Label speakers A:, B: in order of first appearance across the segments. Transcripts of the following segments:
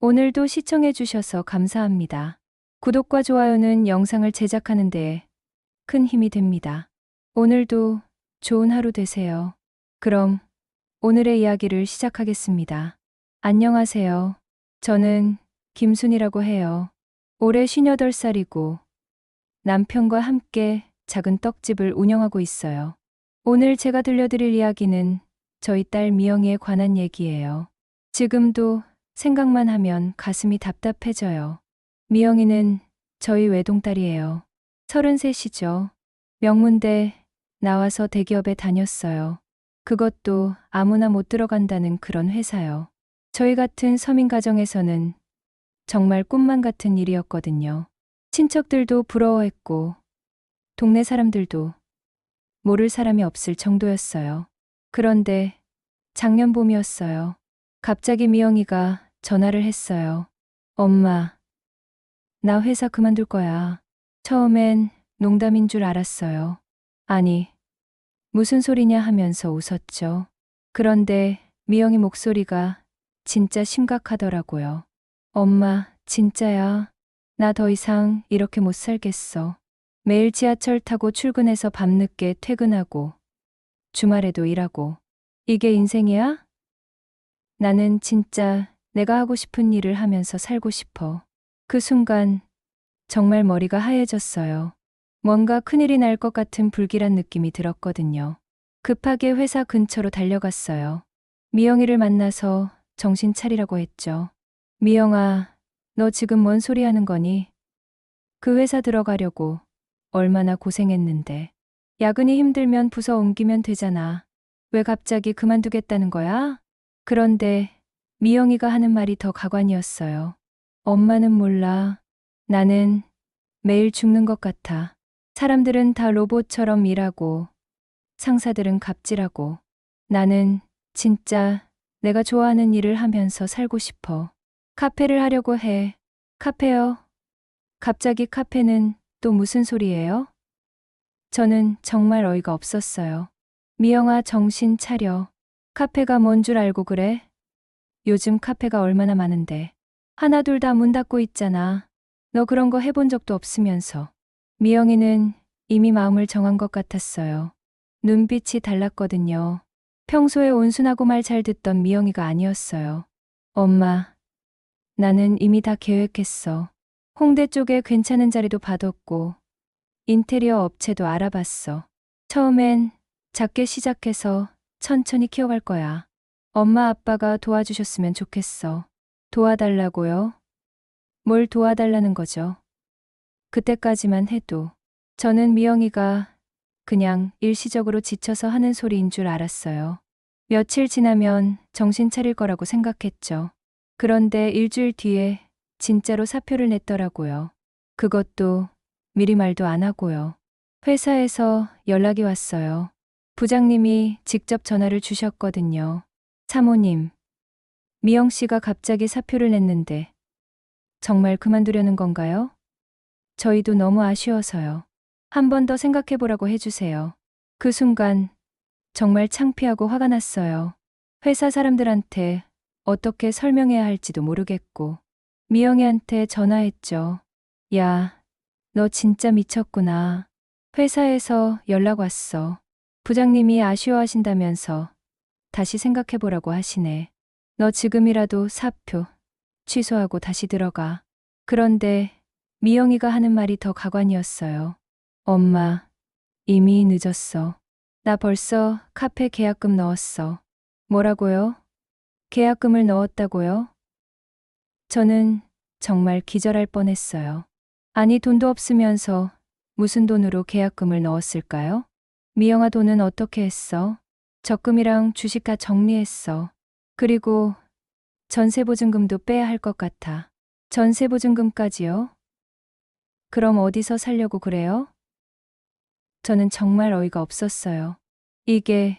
A: 오늘도 시청해주셔서 감사합니다. 구독과 좋아요는 영상을 제작하는 데 큰 힘이 됩니다. 오늘도 좋은 하루 되세요. 그럼 오늘의 이야기를 시작하겠습니다. 안녕하세요. 저는 김순이라고 해요. 올해 58살이고 남편과 함께 작은 떡집을 운영하고 있어요. 오늘 제가 들려드릴 이야기는 저희 딸 미영이에 관한 얘기예요. 지금도 생각만 하면 가슴이 답답해져요. 미영이는 저희 외동딸이에요. 33이죠. 명문대 나와서 대기업에 다녔어요. 그것도 아무나 못 들어간다는 그런 회사요. 저희 같은 서민 가정에서는 정말 꿈만 같은 일이었거든요. 친척들도 부러워했고 동네 사람들도 모를 사람이 없을 정도였어요. 그런데 작년 봄이었어요. 갑자기 미영이가 전화를 했어요. 엄마, 나 회사 그만둘 거야. 처음엔 농담인 줄 알았어요. 아니, 무슨 소리냐 하면서 웃었죠. 그런데 미영이 목소리가 진짜 심각하더라고요. 엄마, 진짜야. 나 더 이상 이렇게 못 살겠어. 매일 지하철 타고 출근해서 밤늦게 퇴근하고 주말에도 일하고. 이게 인생이야? 나는 진짜 내가 하고 싶은 일을 하면서 살고 싶어. 그 순간 정말 머리가 하얘졌어요. 뭔가 큰일이 날 것 같은 불길한 느낌이 들었거든요. 급하게 회사 근처로 달려갔어요. 미영이를 만나서 정신 차리라고 했죠. 미영아, 너 지금 뭔 소리 하는 거니? 그 회사 들어가려고 얼마나 고생했는데. 야근이 힘들면 부서 옮기면 되잖아. 왜 갑자기 그만두겠다는 거야? 그런데 미영이가 하는 말이 더 가관이었어요. 엄마는 몰라. 나는 매일 죽는 것 같아. 사람들은 다 로봇처럼 일하고 상사들은 갑질하고 나는 진짜 내가 좋아하는 일을 하면서 살고 싶어. 카페를 하려고 해. 카페요? 갑자기 카페는 또 무슨 소리예요? 저는 정말 어이가 없었어요. 미영아, 정신 차려. 카페가 뭔 줄 알고 그래? 요즘 카페가 얼마나 많은데. 하나 둘 다 문 닫고 있잖아. 너 그런 거 해본 적도 없으면서. 미영이는 이미 마음을 정한 것 같았어요. 눈빛이 달랐거든요. 평소에 온순하고 말 잘 듣던 미영이가 아니었어요. 엄마, 나는 이미 다 계획했어. 홍대 쪽에 괜찮은 자리도 받았고 인테리어 업체도 알아봤어. 처음엔 작게 시작해서 천천히 키워갈 거야. 엄마 아빠가 도와주셨으면 좋겠어. 도와달라고요? 뭘 도와달라는 거죠? 그때까지만 해도 저는 미영이가 그냥 일시적으로 지쳐서 하는 소리인 줄 알았어요. 며칠 지나면 정신 차릴 거라고 생각했죠. 그런데 일주일 뒤에 진짜로 사표를 냈더라고요. 그것도 미리 말도 안 하고요. 회사에서 연락이 왔어요. 부장님이 직접 전화를 주셨거든요. 사모님, 미영 씨가 갑자기 사표를 냈는데 정말 그만두려는 건가요? 저희도 너무 아쉬워서요. 한 번 더 생각해 보라고 해주세요. 그 순간 정말 창피하고 화가 났어요. 회사 사람들한테 어떻게 설명해야 할지도 모르겠고 미영이한테 전화했죠. 야, 너 진짜 미쳤구나. 회사에서 연락 왔어. 부장님이 아쉬워하신다면서 다시 생각해 보라고 하시네. 너 지금이라도 사표 취소하고 다시 들어가. 그런데 미영이가 하는 말이 더 가관이었어요. 엄마, 이미 늦었어. 나 벌써 카페 계약금 넣었어. 뭐라고요? 계약금을 넣었다고요? 저는 정말 기절할 뻔했어요. 아니, 돈도 없으면서 무슨 돈으로 계약금을 넣었을까요? 미영아, 돈은 어떻게 했어? 적금이랑 주식 다 정리했어. 그리고 전세보증금도 빼야 할 것 같아. 전세보증금까지요? 그럼 어디서 살려고 그래요? 저는 정말 어이가 없었어요. 이게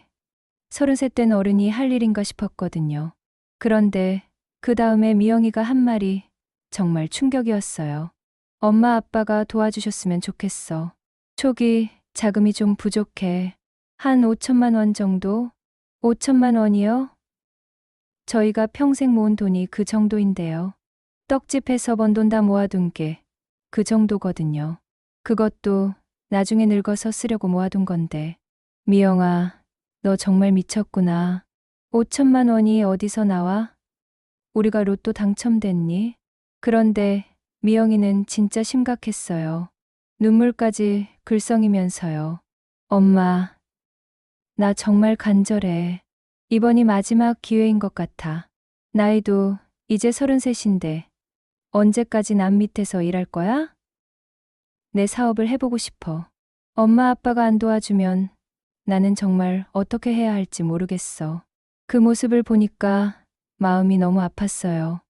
A: 33 된 어른이 할 일인가 싶었거든요. 그런데 그 다음에 미영이가 한 말이 정말 충격이었어요. 엄마 아빠가 도와주셨으면 좋겠어. 초기 자금이 좀 부족해. 한 5천만 원 정도? 5천만 원이요? 저희가 평생 모은 돈이 그 정도인데요. 떡집에서 번 돈 다 모아둔 게 그 정도거든요. 그것도 나중에 늙어서 쓰려고 모아둔 건데. 미영아, 너 정말 미쳤구나. 5천만 원이 어디서 나와? 우리가 로또 당첨됐니? 그런데 미영이는 진짜 심각했어요. 눈물까지 글썽이면서요. 엄마, 나 정말 간절해. 이번이 마지막 기회인 것 같아. 나이도 이제 33인데 언제까지 남 밑에서 일할 거야? 내 사업을 해보고 싶어. 엄마 아빠가 안 도와주면 나는 정말 어떻게 해야 할지 모르겠어. 그 모습을 보니까 마음이 너무 아팠어요.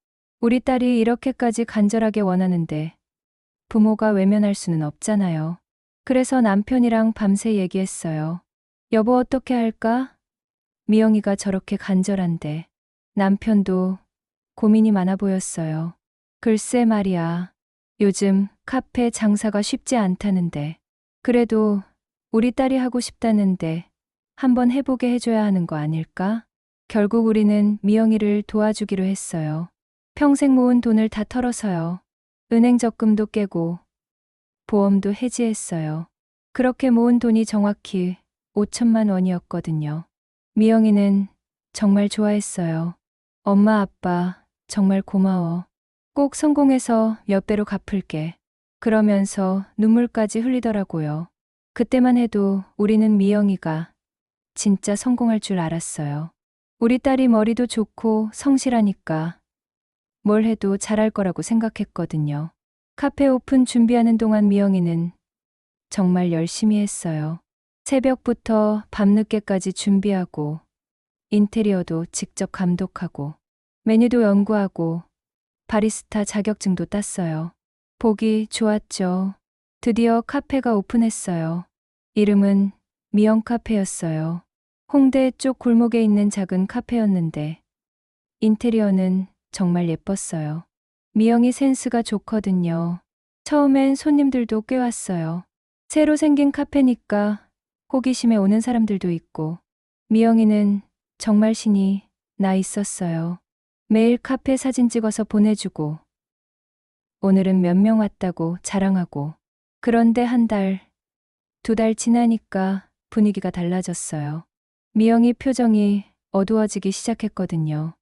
A: 우리 딸이 이렇게까지 간절하게 원하는데 부모가 외면할 수는 없잖아요. 그래서 남편이랑 밤새 얘기했어요. 여보 어떻게 할까? 미영이가 저렇게 간절한데. 남편도 고민이 많아 보였어요. 글쎄 말이야. 요즘 카페 장사가 쉽지 않다는데. 그래도 우리 딸이 하고 싶다는데 한번 해보게 해줘야 하는 거 아닐까? 결국 우리는 미영이를 도와주기로 했어요. 평생 모은 돈을 다 털어서요. 은행 적금도 깨고 보험도 해지했어요. 그렇게 모은 돈이 정확히 5천만 원이었거든요. 미영이는 정말 좋아했어요. 엄마 아빠 정말 고마워. 꼭 성공해서 몇 배로 갚을게. 그러면서 눈물까지 흘리더라고요. 그때만 해도 우리는 미영이가 진짜 성공할 줄 알았어요. 우리 딸이 머리도 좋고 성실하니까 뭘 해도 잘할 거라고 생각했거든요. 카페 오픈 준비하는 동안 미영이는 정말 열심히 했어요. 새벽부터 밤늦게까지 준비하고 인테리어도 직접 감독하고 메뉴도 연구하고 바리스타 자격증도 땄어요. 보기 좋았죠. 드디어 카페가 오픈했어요. 이름은 미영 카페였어요. 홍대 쪽 골목에 있는 작은 카페였는데 인테리어는 정말 예뻤어요. 미영이 센스가 좋거든요. 처음엔 손님들도 꽤 왔어요. 새로 생긴 카페니까 호기심에 오는 사람들도 있고 미영이는 정말 신이 나 있었어요. 매일 카페 사진 찍어서 보내주고 오늘은 몇 명 왔다고 자랑하고 그런데 한 달, 2달 지나니까 분위기가 달라졌어요. 미영이 표정이 어두워지기 시작했거든요.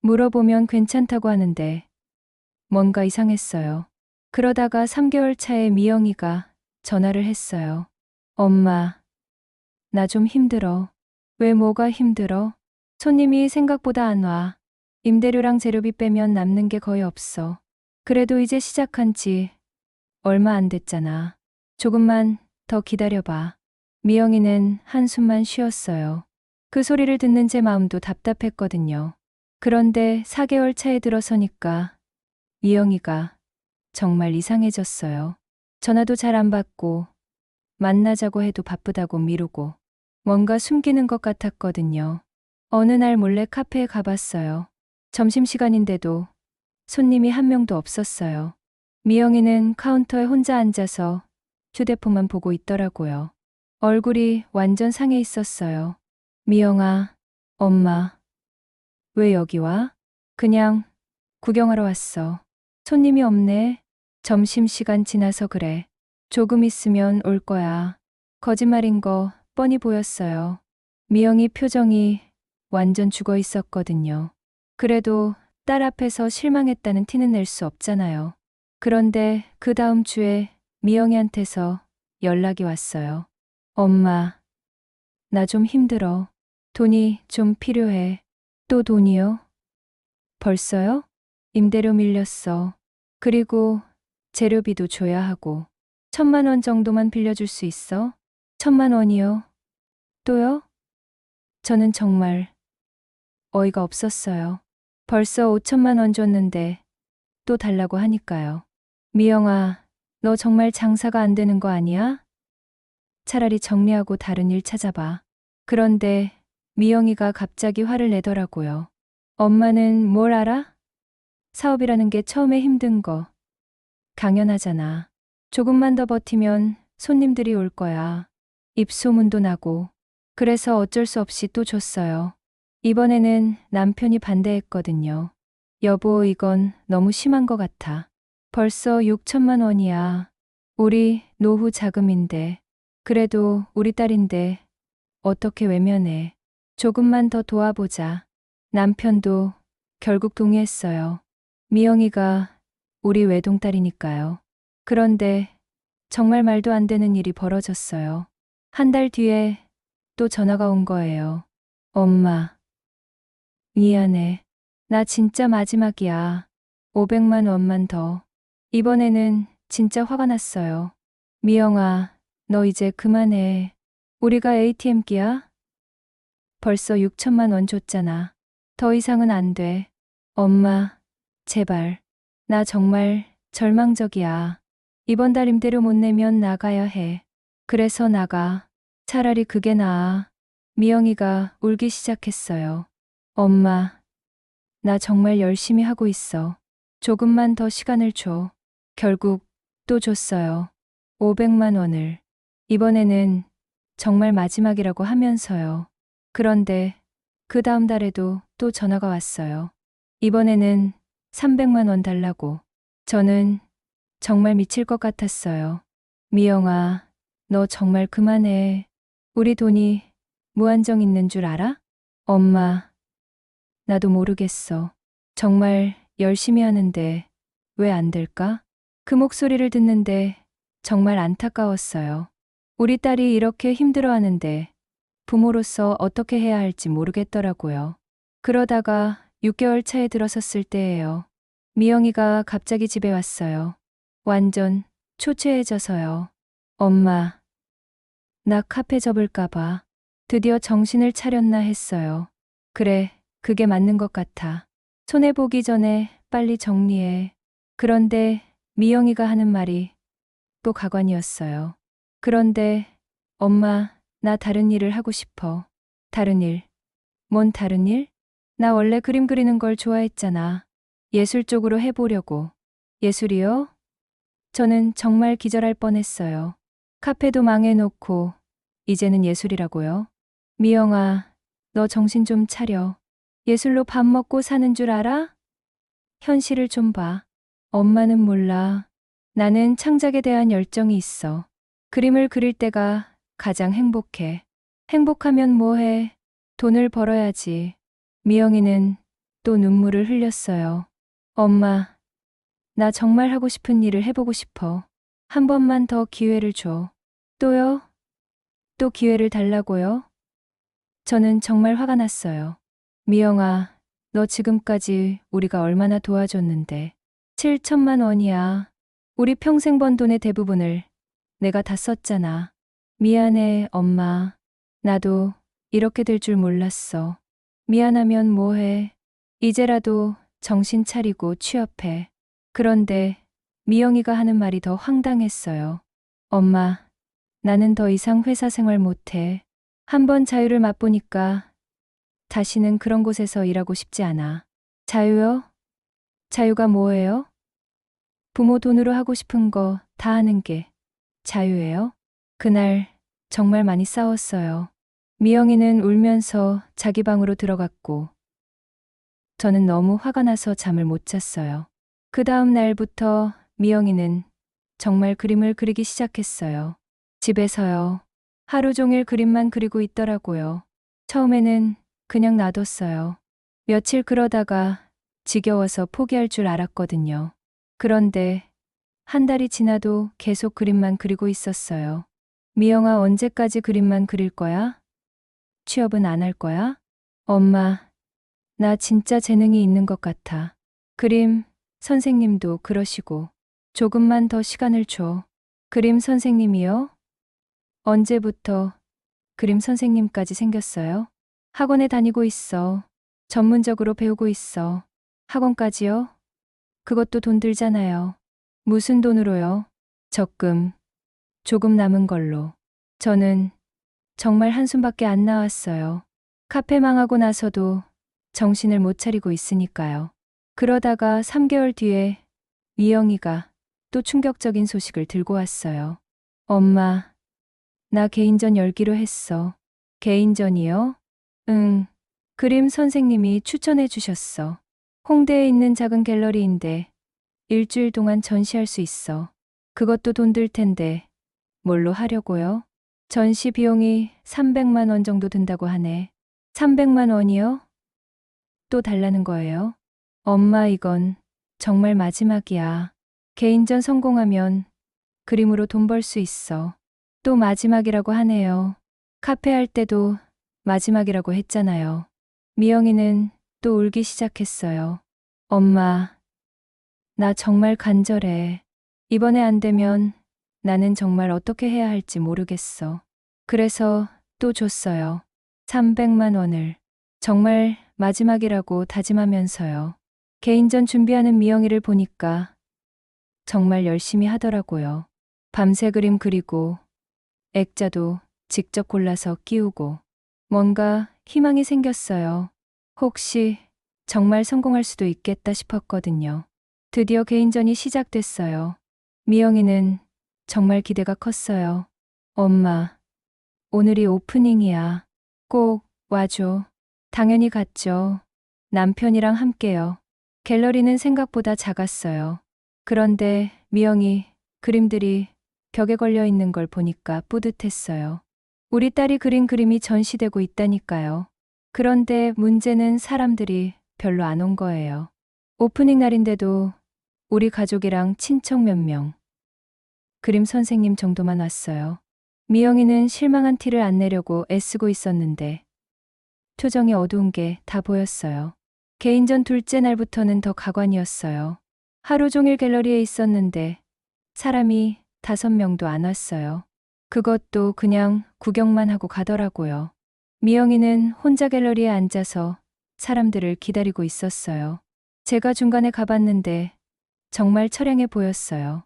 A: 물어보면 괜찮다고 하는데 뭔가 이상했어요. 그러다가 3개월 차에 미영이가 전화를 했어요. 엄마, 나 좀 힘들어. 왜 뭐가 힘들어? 손님이 생각보다 안 와. 임대료랑 재료비 빼면 남는 게 거의 없어. 그래도 이제 시작한 지 얼마 안 됐잖아. 조금만 더 기다려봐. 미영이는 한숨만 쉬었어요. 그 소리를 듣는 제 마음도 답답했거든요. 그런데 4개월 차에 들어서니까 미영이가 정말 이상해졌어요. 전화도 잘 안 받고 만나자고 해도 바쁘다고 미루고 뭔가 숨기는 것 같았거든요. 어느 날 몰래 카페에 가봤어요. 점심시간인데도 손님이 한 명도 없었어요. 미영이는 카운터에 혼자 앉아서 휴대폰만 보고 있더라고요. 얼굴이 완전 상해 있었어요. 미영아, 엄마, 왜 여기 와? 그냥 구경하러 왔어. 손님이 없네. 점심시간 지나서 그래. 조금 있으면 올 거야. 거짓말인 거 뻔히 보였어요. 미영이 표정이 완전 죽어 있었거든요. 그래도 딸 앞에서 실망했다는 티는 낼 수 없잖아요. 그런데 그 다음 주에 미영이한테서 연락이 왔어요. 엄마, 나 좀 힘들어. 돈이 좀 필요해. 또 돈이요? 벌써요? 임대료 밀렸어. 그리고 재료비도 줘야 하고. 1,000만 원 정도만 빌려줄 수 있어? 1,000만 원이요? 또요? 저는 정말 어이가 없었어요. 벌써 5천만 원 줬는데 또 달라고 하니까요. 미영아, 너 정말 장사가 안 되는 거 아니야? 차라리 정리하고 다른 일 찾아봐. 그런데 미영이가 갑자기 화를 내더라고요. 엄마는 뭘 알아? 사업이라는 게 처음에 힘든 거 당연하잖아. 조금만 더 버티면 손님들이 올 거야. 입소문도 나고. 그래서 어쩔 수 없이 또 줬어요. 이번에는 남편이 반대했거든요. 여보, 이건 너무 심한 것 같아. 벌써 6천만 원이야. 우리 노후 자금인데. 그래도 우리 딸인데 어떻게 외면해. 조금만 더 도와보자. 남편도 결국 동의했어요. 미영이가 우리 외동딸이니까요. 그런데 정말 말도 안 되는 일이 벌어졌어요. 한 달 뒤에 또 전화가 온 거예요. 엄마, 미안해. 나 진짜 마지막이야. 500만 원만 더. 이번에는 진짜 화가 났어요. 미영아, 너 이제 그만해. 우리가 ATM기야? 벌써 6천만 원 줬잖아. 더 이상은 안 돼. 엄마, 제발. 나 정말 절망적이야. 이번 달 임대료 못 내면 나가야 해. 그래서 나가. 차라리 그게 나아. 미영이가 울기 시작했어요. 엄마, 나 정말 열심히 하고 있어. 조금만 더 시간을 줘. 결국 또 줬어요. 500만 원을. 이번에는 정말 마지막이라고 하면서요. 그런데 그 다음 달에도 또 전화가 왔어요. 이번에는 300만 원 달라고. 저는 정말 미칠 것 같았어요. 미영아, 너 정말 그만해. 우리 돈이 무한정 있는 줄 알아? 엄마, 나도 모르겠어. 정말 열심히 하는데 왜 안 될까? 그 목소리를 듣는데 정말 안타까웠어요. 우리 딸이 이렇게 힘들어하는데 부모로서 어떻게 해야 할지 모르겠더라고요. 그러다가 6개월 차에 들어섰을 때예요. 미영이가 갑자기 집에 왔어요. 완전 초췌해져서요. 엄마, 나 카페 접을까봐. 드디어 정신을 차렸나 했어요. 그래, 그게 맞는 것 같아. 손해보기 전에 빨리 정리해. 그런데 미영이가 하는 말이 또 가관이었어요. 그런데 엄마, 나 다른 일을 하고 싶어. 다른 일? 뭔 다른 일? 나 원래 그림 그리는 걸 좋아했잖아. 예술 쪽으로 해보려고. 예술이요? 저는 정말 기절할 뻔했어요. 카페도 망해놓고 이제는 예술이라고요? 미영아, 너 정신 좀 차려. 예술로 밥 먹고 사는 줄 알아? 현실을 좀 봐. 엄마는 몰라. 나는 창작에 대한 열정이 있어. 그림을 그릴 때가 가장 행복해. 행복하면 뭐해? 돈을 벌어야지. 미영이는 또 눈물을 흘렸어요. 엄마, 나 정말 하고 싶은 일을 해보고 싶어. 한 번만 더 기회를 줘. 또요? 또 기회를 달라고요? 저는 정말 화가 났어요. 미영아, 너 지금까지 우리가 얼마나 도와줬는데. 7천만 원이야. 우리 평생 번 돈의 대부분을 내가 다 썼잖아. 미안해, 엄마. 나도 이렇게 될 줄 몰랐어. 미안하면 뭐해. 이제라도 정신 차리고 취업해. 그런데 미영이가 하는 말이 더 황당했어요. 엄마, 나는 더 이상 회사 생활 못해. 한 번 자유를 맛보니까 다시는 그런 곳에서 일하고 싶지 않아. 자유요? 자유가 뭐예요? 부모 돈으로 하고 싶은 거 다 하는 게 자유예요? 그날 정말 많이 싸웠어요. 미영이는 울면서 자기 방으로 들어갔고 저는 너무 화가 나서 잠을 못 잤어요. 그 다음 날부터 미영이는 정말 그림을 그리기 시작했어요. 집에서요. 하루 종일 그림만 그리고 있더라고요. 처음에는 그냥 놔뒀어요. 며칠 그러다가 지겨워서 포기할 줄 알았거든요. 그런데 한 달이 지나도 계속 그림만 그리고 있었어요. 미영아, 언제까지 그림만 그릴 거야? 취업은 안 할 거야? 엄마, 나 진짜 재능이 있는 것 같아. 그림 선생님도 그러시고. 조금만 더 시간을 줘. 그림 선생님이요? 언제부터 그림 선생님까지 생겼어요? 학원에 다니고 있어. 전문적으로 배우고 있어. 학원까지요? 그것도 돈 들잖아요. 무슨 돈으로요? 적금. 조금 남은 걸로. 저는 정말 한숨밖에 안 나왔어요. 카페 망하고 나서도 정신을 못 차리고 있으니까요. 그러다가 3개월 뒤에 미영이가 또 충격적인 소식을 들고 왔어요. 엄마, 나 개인전 열기로 했어. 개인전이요? 응. 그림 선생님이 추천해 주셨어. 홍대에 있는 작은 갤러리인데 일주일 동안 전시할 수 있어. 그것도 돈 들 텐데 뭘로 하려고요? 전시 비용이 300만 원 정도 든다고 하네. 300만 원이요? 또 달라는 거예요? 엄마, 이건 정말 마지막이야. 개인전 성공하면 그림으로 돈 벌 수 있어. 또 마지막이라고 하네요. 카페 할 때도 마지막이라고 했잖아요. 미영이는 또 울기 시작했어요. 엄마, 나 정말 간절해. 이번에 안 되면 나는 정말 어떻게 해야 할지 모르겠어. 그래서 또 줬어요. 300만 원을. 정말 마지막이라고 다짐하면서요. 개인전 준비하는 미영이를 보니까 정말 열심히 하더라고요. 밤새 그림 그리고 액자도 직접 골라서 끼우고 뭔가 희망이 생겼어요. 혹시 정말 성공할 수도 있겠다 싶었거든요. 드디어 개인전이 시작됐어요. 미영이는 정말 기대가 컸어요. 엄마, 오늘이 오프닝이야. 꼭 와줘. 당연히 갔죠. 남편이랑 함께요. 갤러리는 생각보다 작았어요. 그런데 미영이 그림들이 벽에 걸려 있는 걸 보니까 뿌듯했어요. 우리 딸이 그린 그림이 전시되고 있다니까요. 그런데 문제는 사람들이 별로 안 온 거예요. 오프닝 날인데도 우리 가족이랑 친척 몇 명, 그림 선생님 정도만 왔어요. 미영이는 실망한 티를 안 내려고 애쓰고 있었는데 표정이 어두운 게 다 보였어요. 개인전 둘째 날부터는 더 가관이었어요. 하루 종일 갤러리에 있었는데 사람이 5명도 안 왔어요. 그것도 그냥 구경만 하고 가더라고요. 미영이는 혼자 갤러리에 앉아서 사람들을 기다리고 있었어요. 제가 중간에 가봤는데 정말 처량해 보였어요.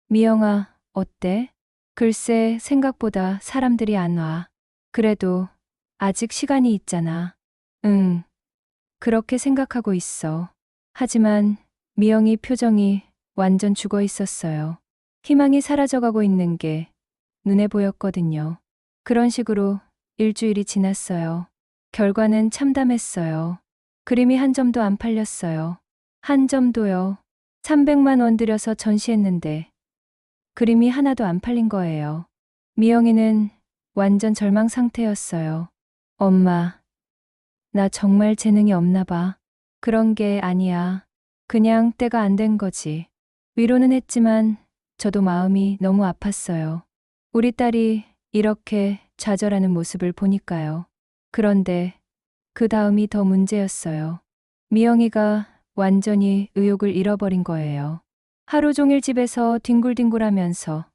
A: 미영아, 어때? 글쎄, 생각보다 사람들이 안 와. 그래도 아직 시간이 있잖아. 응, 그렇게 생각하고 있어. 하지만 미영이 표정이 완전 죽어 있었어요. 희망이 사라져가고 있는 게 눈에 보였거든요. 그런 식으로 일주일이 지났어요. 결과는 참담했어요. 그림이 한 점도 안 팔렸어요. 한 점도요. 300만 원 들여서 전시했는데 그림이 하나도 안 팔린 거예요. 미영이는 완전 절망 상태였어요. 엄마, 나 정말 재능이 없나 봐. 그런 게 아니야. 그냥 때가 안 된 거지. 위로는 했지만 저도 마음이 너무 아팠어요. 우리 딸이 이렇게 좌절하는 모습을 보니까요. 그런데 그 다음이 더 문제였어요. 미영이가 완전히 의욕을 잃어버린 거예요. 하루 종일 집에서 뒹굴뒹굴하면서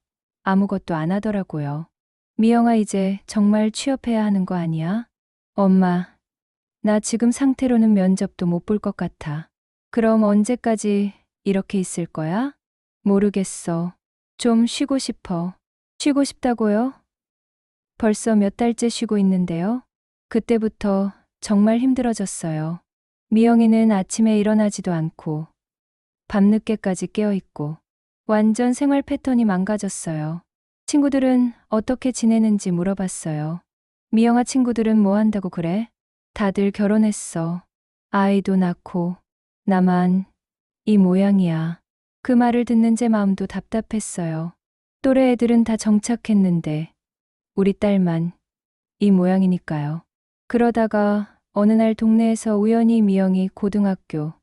A: 아무것도 안 하더라고요. 미영아, 이제 정말 취업해야 하는 거 아니야? 엄마, 나 지금 상태로는 면접도 못 볼 것 같아. 그럼 언제까지 이렇게 있을 거야? 모르겠어. 좀 쉬고 싶어. 쉬고 싶다고요? 벌써 몇 달째 쉬고 있는데요. 그때부터 정말 힘들어졌어요. 미영이는 아침에 일어나지도 않고 밤늦게까지 깨어있고 완전 생활 패턴이 망가졌어요. 친구들은 어떻게 지내는지 물어봤어요. 미영아, 친구들은 뭐 한다고 그래? 다들 결혼했어. 아이도 낳고 나만 이 모양이야. 그 말을 듣는 제 마음도 답답했어요. 또래 애들은 다 정착했는데 우리 딸만 이 모양이니까요. 그러다가 어느 날 동네에서 우연히 미영이 고등학교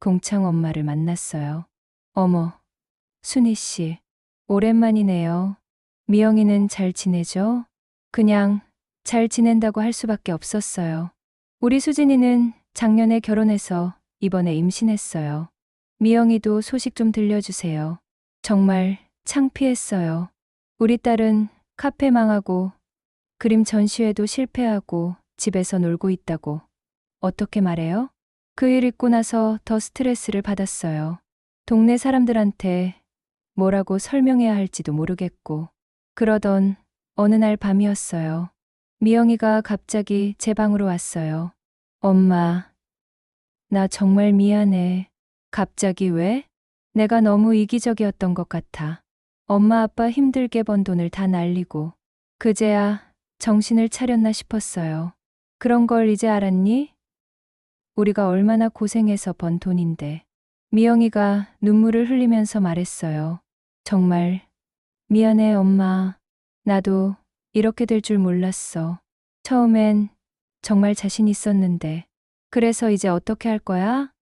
A: 공창 엄마를 만났어요. 어머, 순희 씨, 오랜만이네요. 미영이는 잘 지내죠? 그냥 잘 지낸다고 할 수밖에 없었어요. 우리 수진이는 작년에 결혼해서 이번에 임신했어요. 미영이도 소식 좀 들려주세요. 정말 창피했어요. 우리 딸은 카페 망하고 그림 전시회도 실패하고 집에서 놀고 있다고. 어떻게 말해요? 그 일 있고 나서 더 스트레스를 받았어요. 동네 사람들한테 뭐라고 설명해야 할지도 모르겠고. 그러던 어느 날 밤이었어요. 미영이가 갑자기 제 방으로 왔어요. 엄마, 나 정말 미안해. 갑자기 왜? 내가 너무 이기적이었던 것 같아. 엄마 아빠 힘들게 번 돈을 다 날리고 그제야 정신을 차렸나 싶었어요. 그런 걸 이제 알았니? 우리가 얼마나 고생해서 번 돈인데. 미영이가 눈물을 흘리면서 말했어요. 정말 미안해, 엄마. 나도 이렇게 될 줄 몰랐어. 처음엔 정말 자신 있었는데. 그래서 이제 어떻게 할 거야?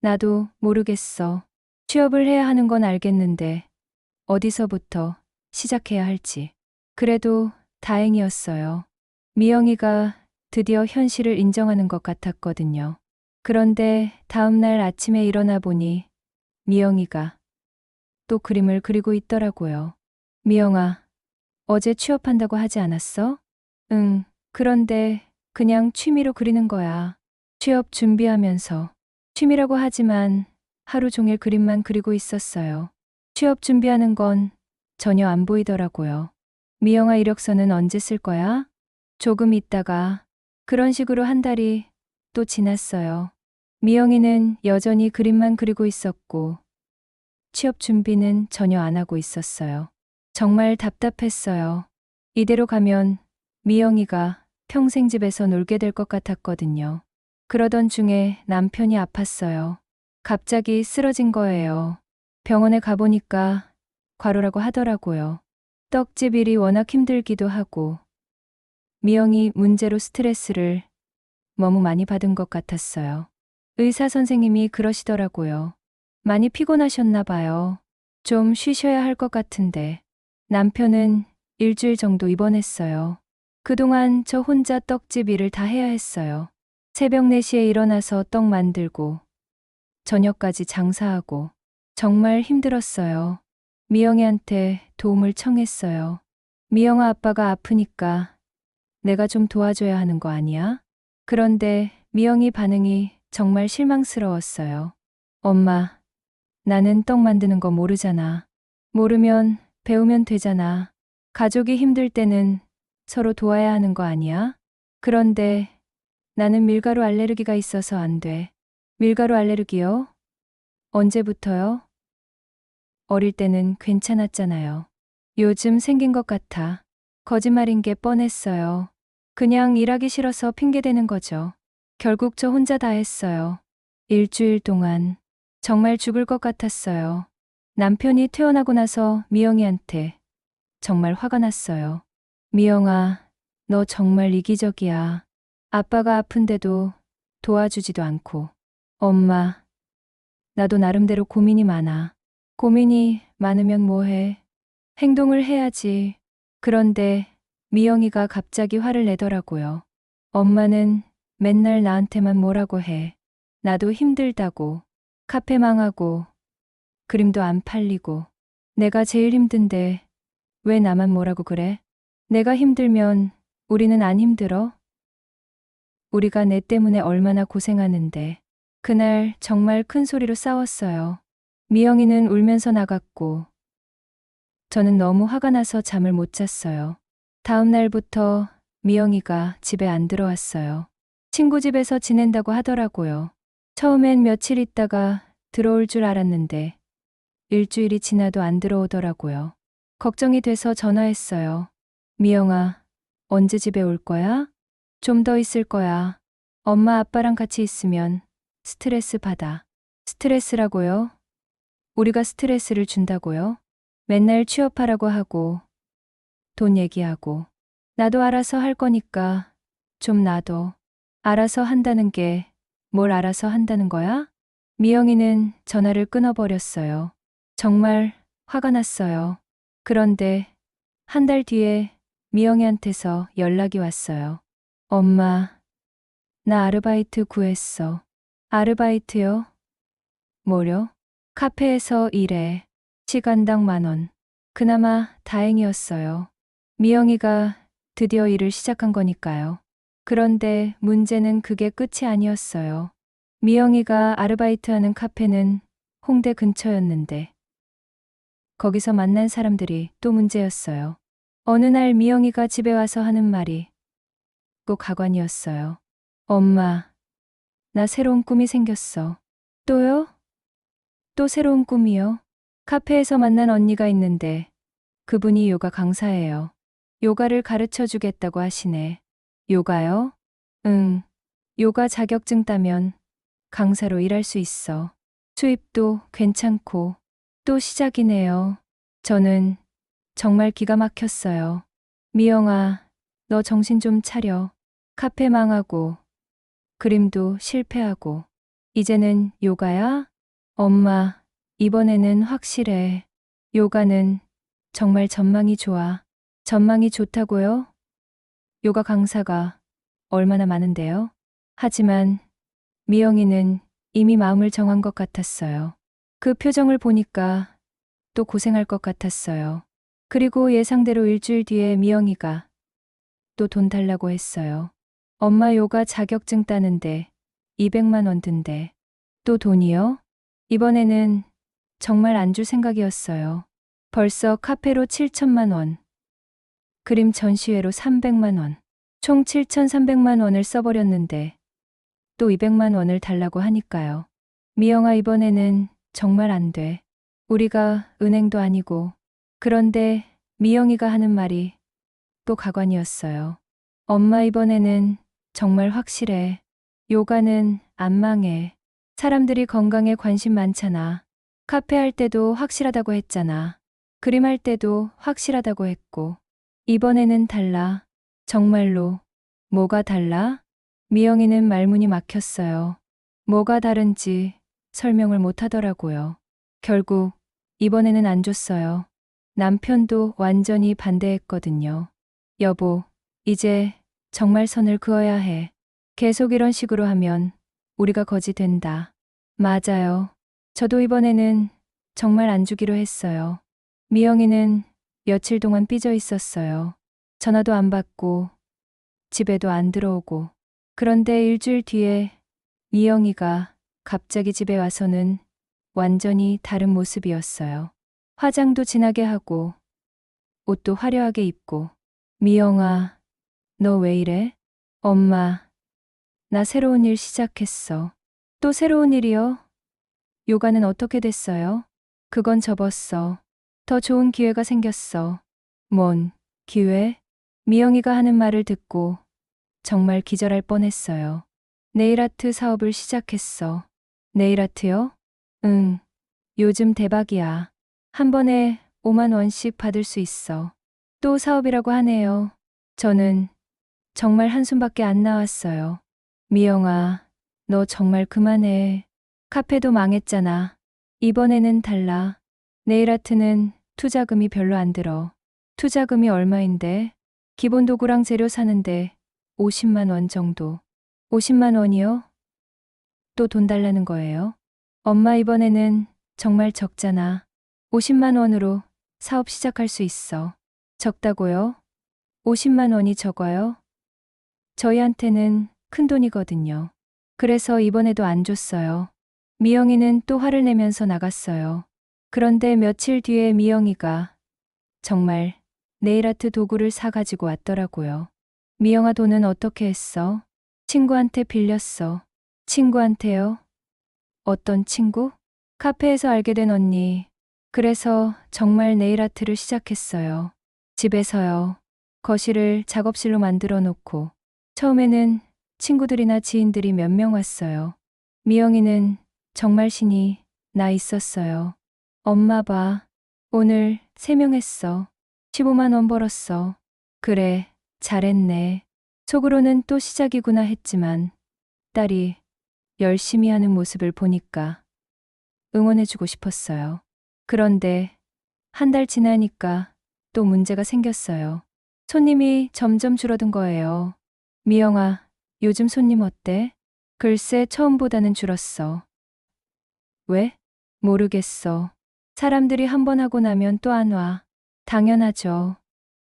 A: 나도 모르겠어. 취업을 해야 하는 건 알겠는데 어디서부터 시작해야 할지. 그래도 다행이었어요. 미영이가 드디어 현실을 인정하는 것 같았거든요. 그런데 다음 날 아침에 일어나 보니 미영이가 또 그림을 그리고 있더라고요. 미영아, 어제 취업한다고 하지 않았어? 응, 그런데 그냥 취미로 그리는 거야. 취업 준비하면서. 취미라고 하지만 하루 종일 그림만 그리고 있었어요. 취업 준비하는 건 전혀 안 보이더라고요. 미영아, 이력서는 언제 쓸 거야? 조금 있다가. 그런 식으로 한 달이 또 지났어요. 미영이는 여전히 그림만 그리고 있었고 취업 준비는 전혀 안 하고 있었어요. 정말 답답했어요. 이대로 가면 미영이가 평생 집에서 놀게 될 것 같았거든요. 그러던 중에 남편이 아팠어요. 갑자기 쓰러진 거예요. 병원에 가보니까 과로라고 하더라고요. 떡집 일이 워낙 힘들기도 하고 미영이 문제로 스트레스를 너무 많이 받은 것 같았어요. 의사 선생님이 그러시더라고요. 많이 피곤하셨나 봐요. 좀 쉬셔야 할 것 같은데. 남편은 일주일 정도 입원했어요. 그동안 저 혼자 떡집 일을 다 해야 했어요. 새벽 4시에 일어나서 떡 만들고 저녁까지 장사하고 정말 힘들었어요. 미영이한테 도움을 청했어요. 미영아, 아빠가 아프니까 내가 좀 도와줘야 하는 거 아니야? 그런데 미영이 반응이 정말 실망스러웠어요. 엄마, 나는 떡 만드는 거 모르잖아. 모르면 배우면 되잖아. 가족이 힘들 때는 서로 도와야 하는 거 아니야? 그런데 나는 밀가루 알레르기가 있어서 안 돼. 밀가루 알레르기요? 언제부터요? 어릴 때는 괜찮았잖아요. 요즘 생긴 것 같아. 거짓말인 게 뻔했어요. 그냥 일하기 싫어서 핑계대는 거죠. 결국 저 혼자 다 했어요. 일주일 동안 정말 죽을 것 같았어요. 남편이 퇴원하고 나서 미영이한테 정말 화가 났어요. 미영아, 너 정말 이기적이야. 아빠가 아픈데도 도와주지도 않고. 엄마, 나도 나름대로 고민이 많아. 고민이 많으면 뭐해? 행동을 해야지. 그런데 미영이가 갑자기 화를 내더라고요. 엄마는 맨날 나한테만 뭐라고 해. 나도 힘들다고. 카페 망하고 그림도 안 팔리고. 내가 제일 힘든데 왜 나만 뭐라고 그래? 내가 힘들면 우리는 안 힘들어? 우리가 내 때문에 얼마나 고생하는데. 그날 정말 큰 소리로 싸웠어요. 미영이는 울면서 나갔고 저는 너무 화가 나서 잠을 못 잤어요. 다음 날부터 미영이가 집에 안 들어왔어요. 친구 집에서 지낸다고 하더라고요. 처음엔 며칠 있다가 들어올 줄 알았는데 일주일이 지나도 안 들어오더라고요. 걱정이 돼서 전화했어요. 미영아, 언제 집에 올 거야? 좀 더 있을 거야. 엄마 아빠랑 같이 있으면 스트레스 받아. 스트레스라고요? 우리가 스트레스를 준다고요? 맨날 취업하라고 하고 돈 얘기하고 나도 알아서 할 거니까 좀 놔둬. 알아서 한다는 게 뭘 알아서 한다는 거야? 미영이는 전화를 끊어버렸어요. 정말 화가 났어요. 그런데 한 달 뒤에 미영이한테서 연락이 왔어요. 엄마, 나 아르바이트 구했어. 아르바이트요? 뭐려? 카페에서 일해. 시간당 10,000원. 그나마 다행이었어요. 미영이가 드디어 일을 시작한 거니까요. 그런데 문제는 그게 끝이 아니었어요. 미영이가 아르바이트하는 카페는 홍대 근처였는데 거기서 만난 사람들이 또 문제였어요. 어느 날 미영이가 집에 와서 하는 말이 꼭 가관이었어요. 엄마, 나 새로운 꿈이 생겼어. 또요? 또 새로운 꿈이요? 카페에서 만난 언니가 있는데 그분이 요가 강사예요. 요가를 가르쳐 주겠다고 하시네. 요가요? 응. 요가 자격증 따면 강사로 일할 수 있어. 수입도 괜찮고. 또 시작이네요. 저는 정말 기가 막혔어요. 미영아, 너 정신 좀 차려. 카페 망하고, 그림도 실패하고, 이제는 요가야? 엄마, 이번에는 확실해. 요가는 정말 전망이 좋아. 전망이 좋다고요? 요가 강사가 얼마나 많은데요? 하지만 미영이는 이미 마음을 정한 것 같았어요. 그 표정을 보니까 또 고생할 것 같았어요. 그리고 예상대로 일주일 뒤에 미영이가 또 돈 달라고 했어요. 엄마 요가 자격증 따는데 200만 원 든대. 또 돈이요? 이번에는 정말 안 줄 생각이었어요. 벌써 카페로 7천만 원, 그림 전시회로 300만 원, 총 7,300만 원을 써버렸는데 또 200만 원을 달라고 하니까요. 미영아, 이번에는 정말 안 돼. 우리가 은행도 아니고. 그런데 미영이가 하는 말이 또 가관이었어요. 엄마, 이번에는 정말 확실해. 요가는 안 망해. 사람들이 건강에 관심 많잖아. 카페 할 때도 확실하다고 했잖아. 그림 할 때도 확실하다고 했고. 이번에는 달라. 정말로. 뭐가 달라? 미영이는 말문이 막혔어요. 뭐가 다른지 설명을 못 하더라고요. 결국 이번에는 안 줬어요. 남편도 완전히 반대했거든요. 여보, 이제 정말 선을 그어야 해. 계속 이런 식으로 하면 우리가 거지 된다. 맞아요. 저도 이번에는 정말 안 주기로 했어요. 미영이는 며칠 동안 삐져 있었어요. 전화도 안 받고 집에도 안 들어오고. 그런데 일주일 뒤에 미영이가 갑자기 집에 와서는 완전히 다른 모습이었어요. 화장도 진하게 하고 옷도 화려하게 입고. 미영아, 너 왜 이래? 엄마, 나 새로운 일 시작했어. 또 새로운 일이요? 요가는 어떻게 됐어요? 그건 접었어. 더 좋은 기회가 생겼어. 뭔 기회? 미영이가 하는 말을 듣고 정말 기절할 뻔했어요. 네일아트 사업을 시작했어. 네일아트요? 응, 요즘 대박이야. 한 번에 5만 원씩 받을 수 있어. 또 사업이라고 하네요. 저는 정말 한숨밖에 안 나왔어요. 미영아, 너 정말 그만해. 카페도 망했잖아. 이번에는 달라. 네일아트는 투자금이 별로 안 들어. 투자금이 얼마인데? 기본 도구랑 재료 사는데 50만 원 정도. 50만 원이요? 또 돈 달라는 거예요? 엄마, 이번에는 정말 적잖아. 50만 원으로 사업 시작할 수 있어. 적다고요? 50만 원이 적어요? 저희한테는 큰 돈이거든요. 그래서 이번에도 안 줬어요. 미영이는 또 화를 내면서 나갔어요. 그런데 며칠 뒤에 미영이가 정말 네일아트 도구를 사가지고 왔더라고요. 미영아, 돈은 어떻게 했어? 친구한테 빌렸어. 친구한테요? 어떤 친구? 카페에서 알게 된 언니. 그래서 정말 네일아트를 시작했어요. 집에서요. 거실을 작업실로 만들어 놓고. 처음에는 친구들이나 지인들이 몇 명 왔어요. 미영이는 정말 신이 나 있었어요. 엄마 봐. 오늘 3명 했어. 15만 원 벌었어. 그래, 잘했네. 속으로는 또 시작이구나 했지만 딸이 열심히 하는 모습을 보니까 응원해주고 싶었어요. 그런데 한 달 지나니까 또 문제가 생겼어요. 손님이 점점 줄어든 거예요. 미영아, 요즘 손님 어때? 글쎄, 처음보다는 줄었어. 왜? 모르겠어. 사람들이 한 번 하고 나면 또 안 와. 당연하죠.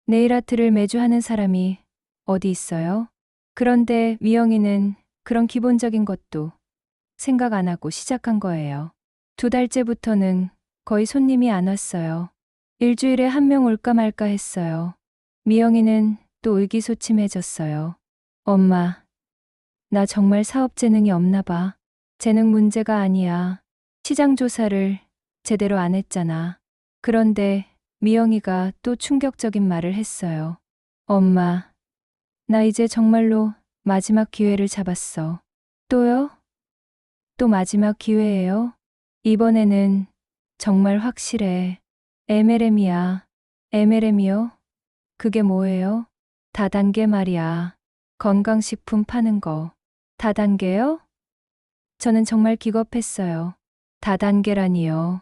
A: 네일아트를 매주 하는 사람이 어디 있어요? 그런데 미영이는 그런 기본적인 것도 생각 안 하고 시작한 거예요. 2달째부터는 거의 손님이 안 왔어요. 일주일에 1명 올까 말까 했어요. 미영이는 또 의기소침해졌어요. 엄마, 나 정말 사업 재능이 없나 봐. 재능 문제가 아니야. 시장 조사를 제대로 안 했잖아. 그런데 미영이가 또 충격적인 말을 했어요. 엄마, 나 이제 정말로 마지막 기회를 잡았어. 또요? 또 마지막 기회예요. 이번에는 정말 확실해. MLM이야. MLM이요? 그게 뭐예요? 다단계 말이야. 건강식품 파는 거. 다단계요? 저는 정말 기겁했어요. 다단계라니요.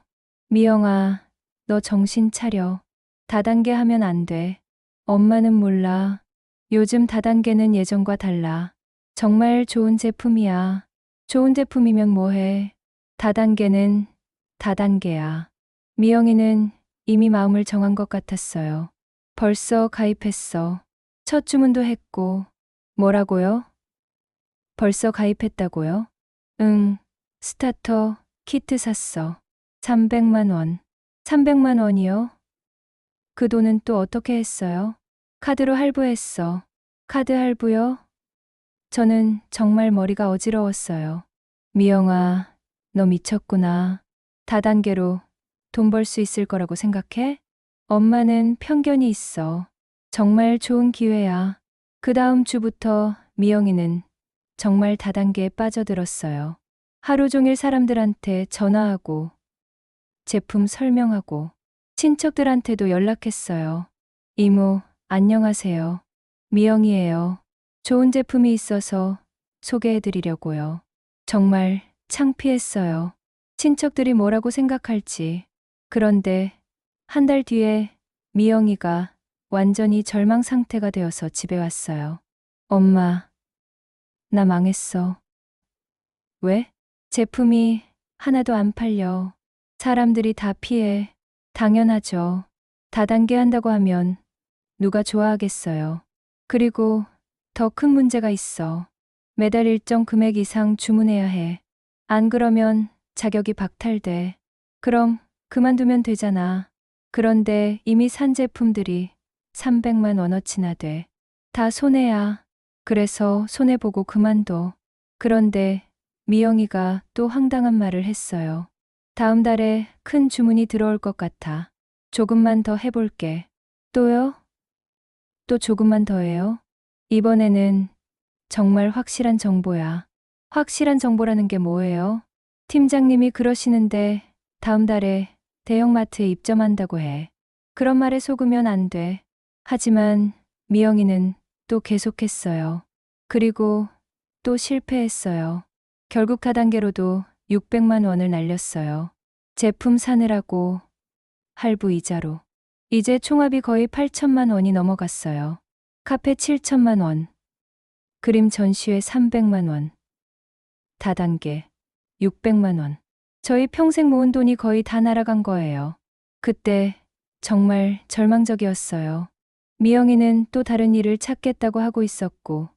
A: 미영아, 너 정신 차려. 다단계 하면 안 돼. 엄마는 몰라. 요즘 다단계는 예전과 달라. 정말 좋은 제품이야. 좋은 제품이면 뭐해. 다단계는 다단계야. 미영이는 이미 마음을 정한 것 같았어요. 벌써 가입했어. 첫 주문도 했고. 뭐라고요? 벌써 가입했다고요? 응, 스타터 키트 샀어. 300만 원. 300만 원이요? 그 돈은 또 어떻게 했어요? 카드로 할부했어. 카드 할부요? 저는 정말 머리가 어지러웠어요. 미영아, 너 미쳤구나. 다단계로 돈 벌 수 있을 거라고 생각해? 엄마는 편견이 있어. 정말 좋은 기회야. 그 다음 주부터 미영이는 정말 다단계에 빠져들었어요. 하루 종일 사람들한테 전화하고 제품 설명하고 친척들한테도 연락했어요. 이모, 안녕하세요. 미영이에요. 좋은 제품이 있어서 소개해드리려고요. 정말 창피했어요. 친척들이 뭐라고 생각할지. 그런데 한 달 뒤에 미영이가 완전히 절망 상태가 되어서 집에 왔어요. 엄마, 나 망했어. 왜? 제품이 하나도 안 팔려. 사람들이 다 피해. 당연하죠. 다단계 한다고 하면 누가 좋아하겠어요. 그리고 더 큰 문제가 있어. 매달 일정 금액 이상 주문해야 해. 안 그러면 자격이 박탈돼. 그럼 그만두면 되잖아. 그런데 이미 산 제품들이 300만 원어치나 돼. 다 손해야. 그래서 손해보고 그만둬. 그런데 미영이가 또 황당한 말을 했어요. 다음 달에 큰 주문이 들어올 것 같아. 조금만 더 해볼게. 또요? 또 조금만 더 해요? 이번에는 정말 확실한 정보야. 확실한 정보라는 게 뭐예요? 팀장님이 그러시는데 다음 달에 대형마트에 입점한다고 해. 그런 말에 속으면 안 돼. 하지만 미영이는 또 계속했어요. 그리고 또 실패했어요. 결국 다단계로도 600만 원을 날렸어요. 제품 사느라고 할부 이자로. 이제 총합이 거의 8천만 원이 넘어갔어요. 카페 7천만 원, 그림 전시회 300만 원, 다단계 600만 원. 저희 평생 모은 돈이 거의 다 날아간 거예요. 그때 정말 절망적이었어요. 미영이는 또 다른 일을 찾겠다고 하고 있었고,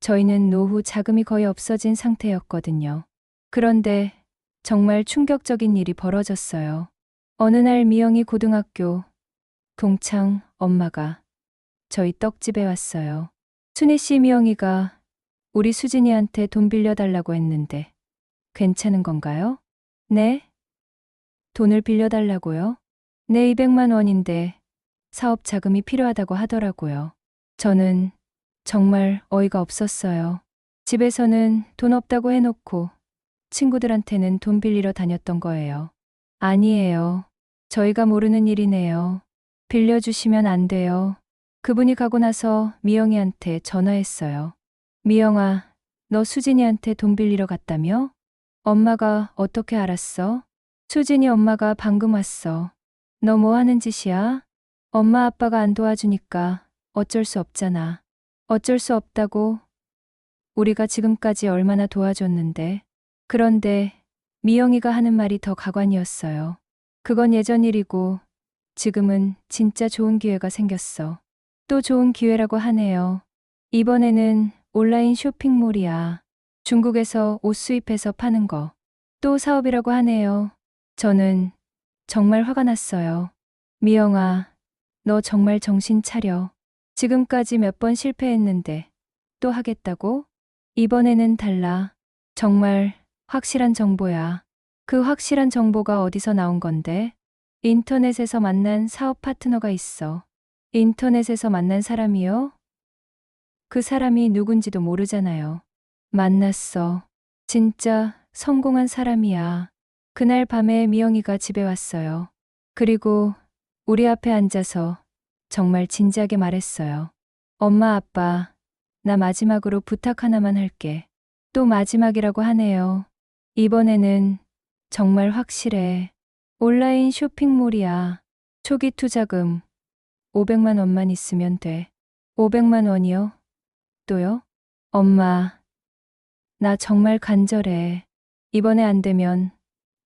A: 저희는 노후 자금이 거의 없어진 상태였거든요. 그런데 정말 충격적인 일이 벌어졌어요. 어느 날 미영이 고등학교 동창 엄마가 저희 떡집에 왔어요. 순희 씨, 미영이가 우리 수진이한테 돈 빌려달라고 했는데 괜찮은 건가요? 네? 돈을 빌려달라고요? 네, 200만 원인데 사업 자금이 필요하다고 하더라고요. 저는 정말 어이가 없었어요. 집에서는 돈 없다고 해놓고 친구들한테는 돈 빌리러 다녔던 거예요. 아니에요. 저희가 모르는 일이네요. 빌려주시면 안 돼요. 그분이 가고 나서 미영이한테 전화했어요. 미영아, 너 수진이한테 돈 빌리러 갔다며? 엄마가 어떻게 알았어? 수진이 엄마가 방금 왔어. 너 뭐 하는 짓이야? 엄마 아빠가 안 도와주니까 어쩔 수 없잖아. 어쩔 수 없다고? 우리가 지금까지 얼마나 도와줬는데. 그런데 미영이가 하는 말이 더 가관이었어요. 그건 예전 일이고 지금은 진짜 좋은 기회가 생겼어. 또 좋은 기회라고 하네요. 이번에는 온라인 쇼핑몰이야. 중국에서 옷 수입해서 파는 거. 또 사업이라고 하네요. 저는 정말 화가 났어요. 미영아, 너 정말 정신 차려. 지금까지 몇 번 실패했는데 또 하겠다고? 이번에는 달라. 정말 확실한 정보야. 그 확실한 정보가 어디서 나온 건데? 인터넷에서 만난 사업 파트너가 있어. 인터넷에서 만난 사람이요? 그 사람이 누군지도 모르잖아요. 만났어. 진짜 성공한 사람이야. 그날 밤에 미영이가 집에 왔어요. 그리고 우리 앞에 앉아서 정말 진지하게 말했어요. 엄마, 아빠, 나 마지막으로 부탁 하나만 할게. 또 마지막이라고 하네요. 이번에는 정말 확실해. 온라인 쇼핑몰이야. 초기 투자금 500만 원만 있으면 돼. 500만 원이요? 또요? 엄마, 나 정말 간절해. 이번에 안 되면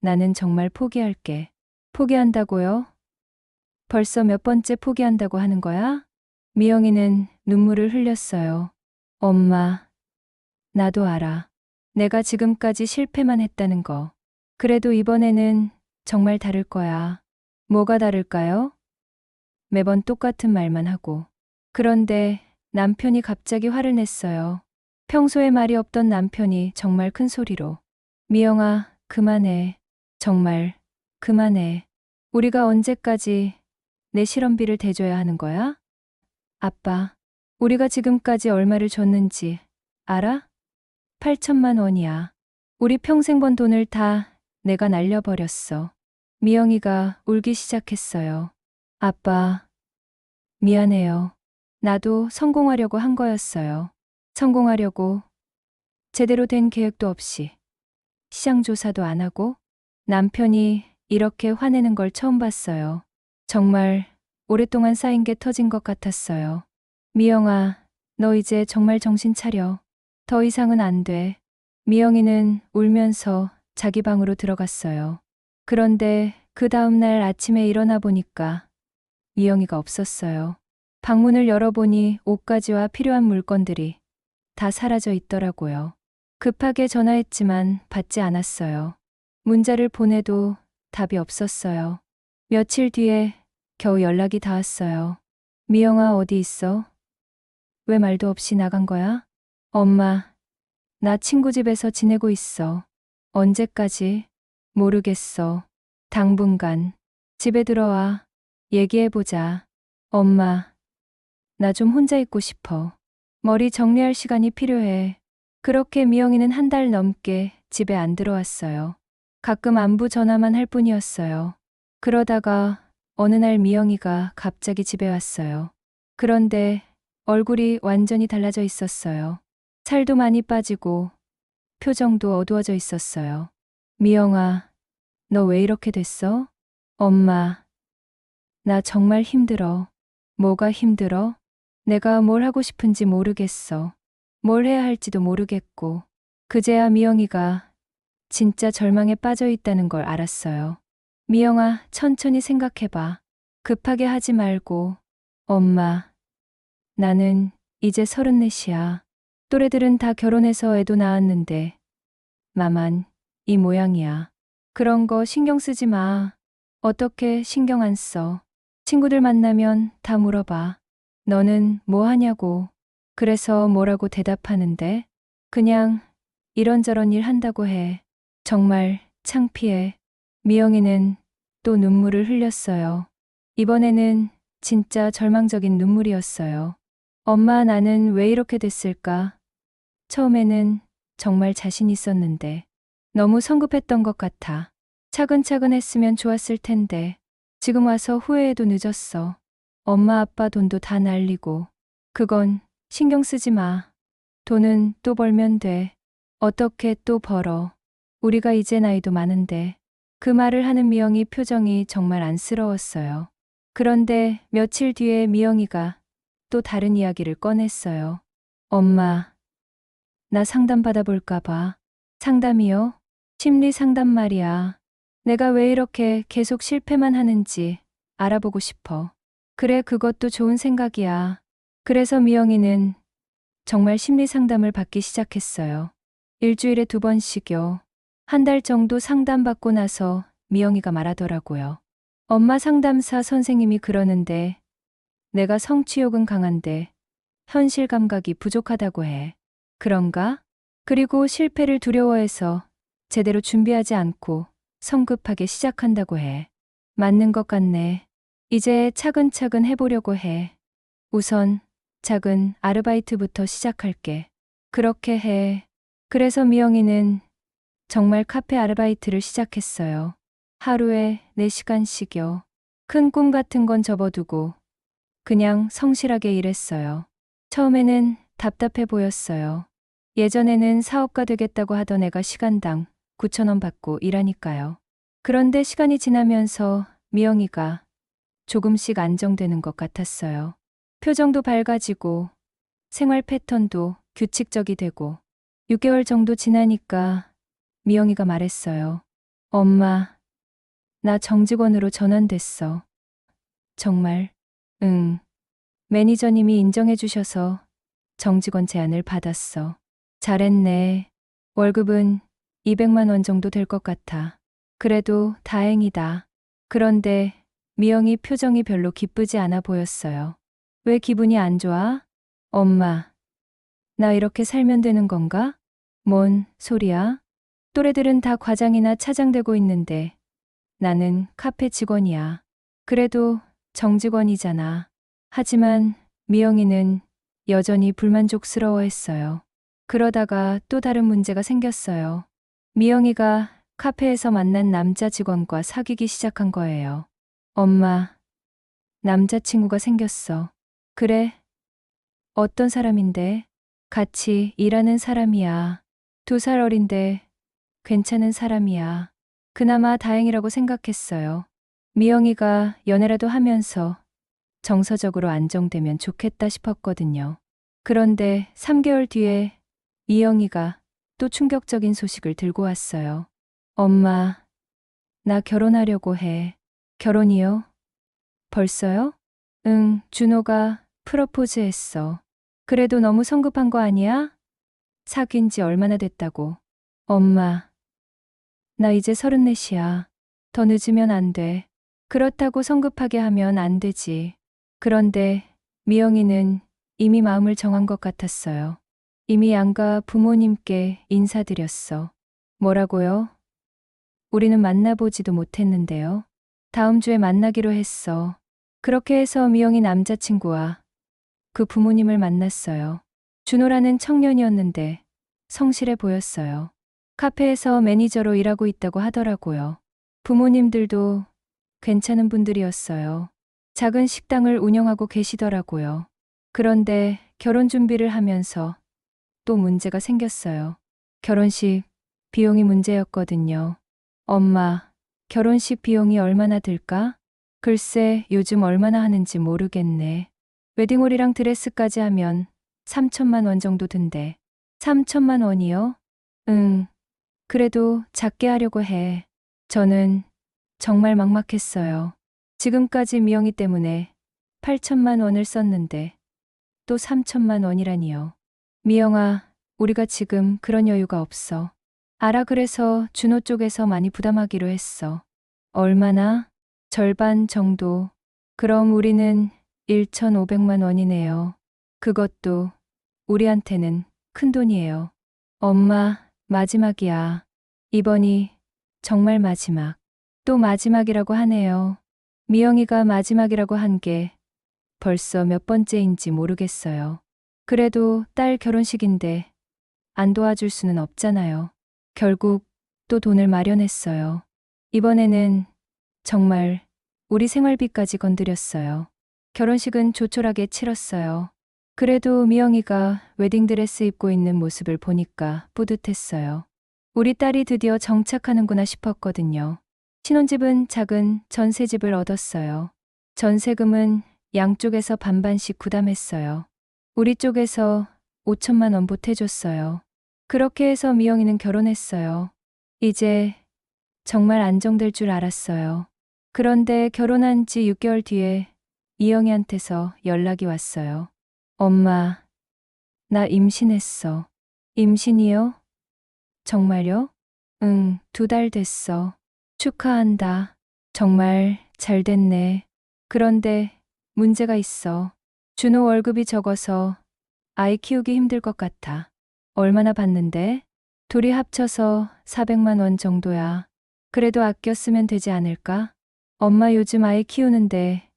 A: 나는 정말 포기할게. 포기한다고요? 벌써 몇 번째 포기한다고 하는 거야? 미영이는 눈물을 흘렸어요. 엄마, 나도 알아. 내가 지금까지 실패만 했다는 거. 그래도 이번에는 정말 다를 거야. 뭐가 다를까요? 매번 똑같은 말만 하고. 그런데 남편이 갑자기 화를 냈어요. 평소에 말이 없던 남편이 정말 큰 소리로. 미영아, 그만해. 정말, 그만해. 우리가 언제까지 내 실험비를 대줘야 하는 거야? 아빠, 우리가 지금까지 얼마를 줬는지 알아? 8천만 원이야. 우리 평생 번 돈을 다 내가 날려버렸어. 미영이가 울기 시작했어요. 아빠, 미안해요. 나도 성공하려고 한 거였어요. 성공하려고 제대로 된 계획도 없이 시장 조사도 안 하고 남편이 이렇게 화내는 걸 처음 봤어요. 정말 오랫동안 쌓인 게 터진 것 같았어요. 미영아, 너 이제 정말 정신 차려. 더 이상은 안 돼. 미영이는 울면서 자기 방으로 들어갔어요. 그런데 그 다음날 아침에 일어나 보니까 미영이가 없었어요. 방문을 열어보니 옷가지와 필요한 물건들이 다 사라져 있더라고요. 급하게 전화했지만 받지 않았어요. 문자를 보내도 답이 없었어요. 며칠 뒤에 겨우 연락이 닿았어요. 미영아, 어디 있어? 왜 말도 없이 나간 거야? 엄마, 나 친구 집에서 지내고 있어. 언제까지? 모르겠어. 당분간. 집에 들어와. 얘기해보자. 엄마, 나 좀 혼자 있고 싶어. 머리 정리할 시간이 필요해. 그렇게 미영이는 한 달 넘게 집에 안 들어왔어요. 가끔 안부 전화만 할 뿐이었어요. 그러다가 어느 날 미영이가 갑자기 집에 왔어요. 그런데 얼굴이 완전히 달라져 있었어요. 살도 많이 빠지고 표정도 어두워져 있었어요. 미영아, 너 왜 이렇게 됐어? 엄마, 나 정말 힘들어. 뭐가 힘들어? 내가 뭘 하고 싶은지 모르겠어. 뭘 해야 할지도 모르겠고. 그제야 미영이가 진짜 절망에 빠져 있다는 걸 알았어요. 미영아, 천천히 생각해봐. 급하게 하지 말고. 엄마, 나는 이제 34이야. 또래들은 다 결혼해서 애도 낳았는데 나만 이 모양이야. 그런 거 신경 쓰지 마. 어떻게 신경 안 써. 친구들 만나면 다 물어봐. 너는 뭐 하냐고. 그래서 뭐라고 대답하는데? 그냥 이런저런 일 한다고 해. 정말 창피해. 미영이는 또 눈물을 흘렸어요. 이번에는 진짜 절망적인 눈물이었어요. 엄마, 나는 왜 이렇게 됐을까? 처음에는 정말 자신 있었는데 너무 성급했던 것 같아. 차근차근 했으면 좋았을 텐데 지금 와서 후회해도 늦었어. 엄마 아빠 돈도 다 날리고. 그건 신경 쓰지 마. 돈은 또 벌면 돼. 어떻게 또 벌어. 우리가 이제 나이도 많은데. 그 말을 하는 미영이 표정이 정말 안쓰러웠어요. 그런데 며칠 뒤에 미영이가 또 다른 이야기를 꺼냈어요. 엄마, 나 상담 받아볼까 봐. 상담이요? 심리 상담 말이야. 내가 왜 이렇게 계속 실패만 하는지 알아보고 싶어. 그래, 그것도 좋은 생각이야. 그래서 미영이는 정말 심리 상담을 받기 시작했어요. 일주일에 2번씩요. 한 달 정도 상담받고 나서 미영이가 말하더라고요. 엄마, 상담사 선생님이 그러는데 내가 성취욕은 강한데 현실 감각이 부족하다고 해. 그런가? 그리고 실패를 두려워해서 제대로 준비하지 않고 성급하게 시작한다고 해. 맞는 것 같네. 이제 차근차근 해보려고 해. 우선 작은 아르바이트부터 시작할게. 그렇게 해. 그래서 미영이는 정말 카페 아르바이트를 시작했어요. 하루에 4시간씩요. 큰 꿈 같은 건 접어두고 그냥 성실하게 일했어요. 처음에는 답답해 보였어요. 예전에는 사업가 되겠다고 하던 애가 시간당 9,000원 받고 일하니까요. 그런데 시간이 지나면서 미영이가 조금씩 안정되는 것 같았어요. 표정도 밝아지고 생활 패턴도 규칙적이 되고 6개월 정도 지나니까 미영이가 말했어요. 엄마, 나 정직원으로 전환됐어. 정말? 응. 매니저님이 인정해 주셔서 정직원 제안을 받았어. 잘했네. 월급은 200만 원 정도 될 것 같아. 그래도 다행이다. 그런데 미영이 표정이 별로 기쁘지 않아 보였어요. 왜 기분이 안 좋아? 엄마, 나 이렇게 살면 되는 건가? 뭔 소리야? 또래들은 다 과장이나 차장 되고 있는데 나는 카페 직원이야. 그래도 정직원이잖아. 하지만 미영이는 여전히 불만족스러워했어요. 그러다가 또 다른 문제가 생겼어요. 미영이가 카페에서 만난 남자 직원과 사귀기 시작한 거예요. 엄마, 남자친구가 생겼어. 그래? 어떤 사람인데? 같이 일하는 사람이야. 2살 어린데 괜찮은 사람이야. 그나마 다행이라고 생각했어요. 미영이가 연애라도 하면서 정서적으로 안정되면 좋겠다 싶었거든요. 그런데 3개월 뒤에 미영이가 또 충격적인 소식을 들고 왔어요. 엄마, 나 결혼하려고 해. 결혼이요? 벌써요? 응, 준호가 프러포즈 했어. 그래도 너무 성급한 거 아니야? 사귄 지 얼마나 됐다고. 엄마, 나 이제 34이야. 더 늦으면 안 돼. 그렇다고 성급하게 하면 안 되지. 그런데 미영이는 이미 마음을 정한 것 같았어요. 이미 양가 부모님께 인사드렸어. 뭐라고요? 우리는 만나보지도 못했는데요. 다음 주에 만나기로 했어. 그렇게 해서 미영이 남자친구와 그 부모님을 만났어요. 준호라는 청년이었는데 성실해 보였어요. 카페에서 매니저로 일하고 있다고 하더라고요. 부모님들도 괜찮은 분들이었어요. 작은 식당을 운영하고 계시더라고요. 그런데 결혼 준비를 하면서 또 문제가 생겼어요. 결혼식 비용이 문제였거든요. 엄마, 결혼식 비용이 얼마나 들까? 글쎄, 요즘 얼마나 하는지 모르겠네. 웨딩홀이랑 드레스까지 하면 3천만 원 정도 든대. 3천만 원이요? 응, 그래도 작게 하려고 해. 저는 정말 막막했어요. 지금까지 미영이 때문에 8천만 원을 썼는데 또 3천만 원이라니요. 미영아, 우리가 지금 그런 여유가 없어. 알아, 그래서 준호 쪽에서 많이 부담하기로 했어. 얼마나? 절반 정도. 그럼 우리는 1,500만 원이네요. 그것도 우리한테는 큰 돈이에요. 엄마, 마지막이야. 이번이 정말 마지막. 또 마지막이라고 하네요. 미영이가 마지막이라고 한 게 벌써 몇 번째인지 모르겠어요. 그래도 딸 결혼식인데 안 도와줄 수는 없잖아요. 결국 또 돈을 마련했어요. 이번에는 정말 우리 생활비까지 건드렸어요. 결혼식은 조촐하게 치렀어요. 그래도 미영이가 웨딩드레스 입고 있는 모습을 보니까 뿌듯했어요. 우리 딸이 드디어 정착하는구나 싶었거든요. 신혼집은 작은 전셋집을 얻었어요. 전세금은 양쪽에서 반반씩 부담했어요. 우리 쪽에서 5천만 원 보태줬어요. 그렇게 해서 미영이는 결혼했어요. 이제 정말 안정될 줄 알았어요. 그런데 결혼한 지 6개월 뒤에 미영이한테서 연락이 왔어요. 엄마, 나 임신했어. 임신이요? 정말요? 응, 2달 됐어. 축하한다. 정말 잘 됐네. 그런데 문제가 있어. 준호 월급이 적어서 아이 키우기 힘들 것 같아. 얼마나 받는데? 둘이 합쳐서 400만 원 정도야. 그래도 아껴 쓰면 되지 않을까? 엄마 요즘 아이 키우는데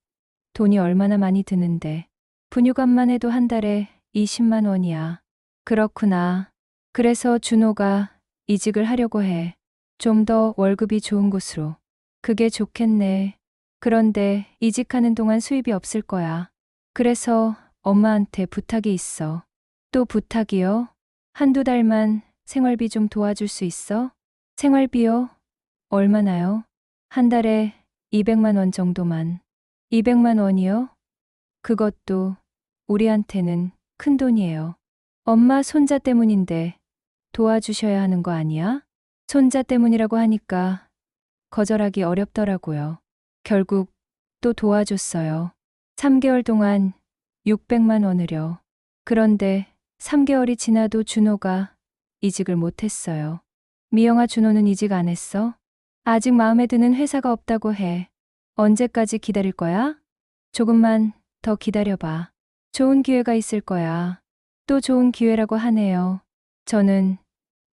A: 돈이 얼마나 많이 드는데. 분유값만 해도 한 달에 20만 원이야. 그렇구나. 그래서 준호가 이직을 하려고 해. 좀 더 월급이 좋은 곳으로. 그게 좋겠네. 그런데 이직하는 동안 수입이 없을 거야. 그래서 엄마한테 부탁이 있어. 또 부탁이요? 한두 달만 생활비 좀 도와줄 수 있어? 생활비요? 얼마나요? 한 달에 200만 원 정도만. 200만 원이요? 그것도 우리한테는 큰 돈이에요. 엄마 손자 때문인데 도와주셔야 하는 거 아니야? 손자 때문이라고 하니까 거절하기 어렵더라고요. 결국 또 도와줬어요. 3개월 동안 600만 원을요. 그런데 3개월이 지나도 준호가 이직을 못했어요. 미영아, 준호는 이직 안 했어? 아직 마음에 드는 회사가 없다고 해. 언제까지 기다릴 거야? 조금만 더 기다려봐. 좋은 기회가 있을 거야. 또 좋은 기회라고 하네요. 저는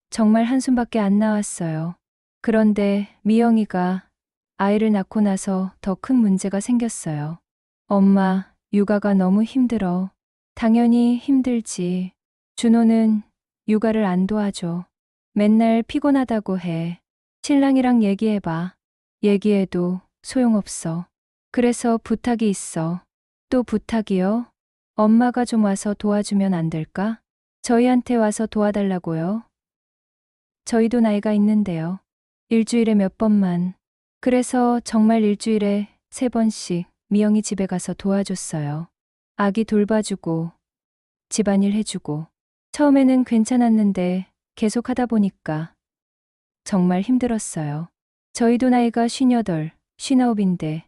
A: 정말 한숨밖에 안 나왔어요. 그런데 미영이가 아이를 낳고 나서 더 큰 문제가 생겼어요. 엄마, 육아가 너무 힘들어. 당연히 힘들지. 준호는 육아를 안 도와줘. 맨날 피곤하다고 해. 신랑이랑 얘기해봐. 얘기해도 소용없어. 그래서 부탁이 있어. 또 부탁이요? 엄마가 좀 와서 도와주면 안 될까? 저희한테 와서 도와달라고요? 저희도 나이가 있는데요. 일주일에 몇 번만. 그래서 정말 일주일에 3번씩 미영이 집에 가서 도와줬어요. 아기 돌봐주고, 집안일 해주고. 처음에는 괜찮았는데 계속 하다 보니까 정말 힘들었어요. 저희도 나이가 58, 59인데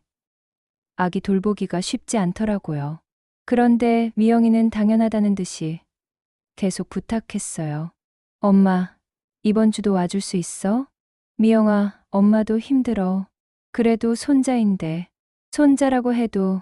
A: 아기 돌보기가 쉽지 않더라고요. 그런데 미영이는 당연하다는 듯이 계속 부탁했어요. 엄마, 이번 주도 와줄 수 있어? 미영아, 엄마도 힘들어. 그래도 손자인데. 손자라고 해도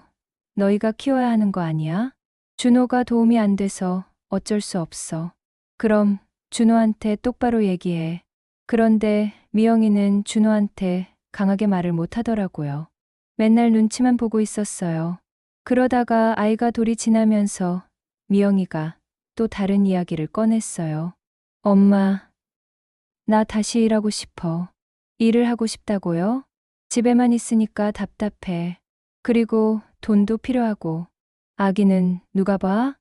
A: 너희가 키워야 하는 거 아니야? 준호가 도움이 안 돼서 어쩔 수 없어. 그럼 준호한테 똑바로 얘기해. 그런데 미영이는 준호한테 강하게 말을 못 하더라고요. 맨날 눈치만 보고 있었어요. 그러다가 아이가 돌이 지나면서 미영이가 또 다른 이야기를 꺼냈어요. 엄마, 나 다시 일하고 싶어. 일을 하고 싶다고요? 집에만 있으니까 답답해. 그리고 돈도 필요하고. 아기는 누가 봐?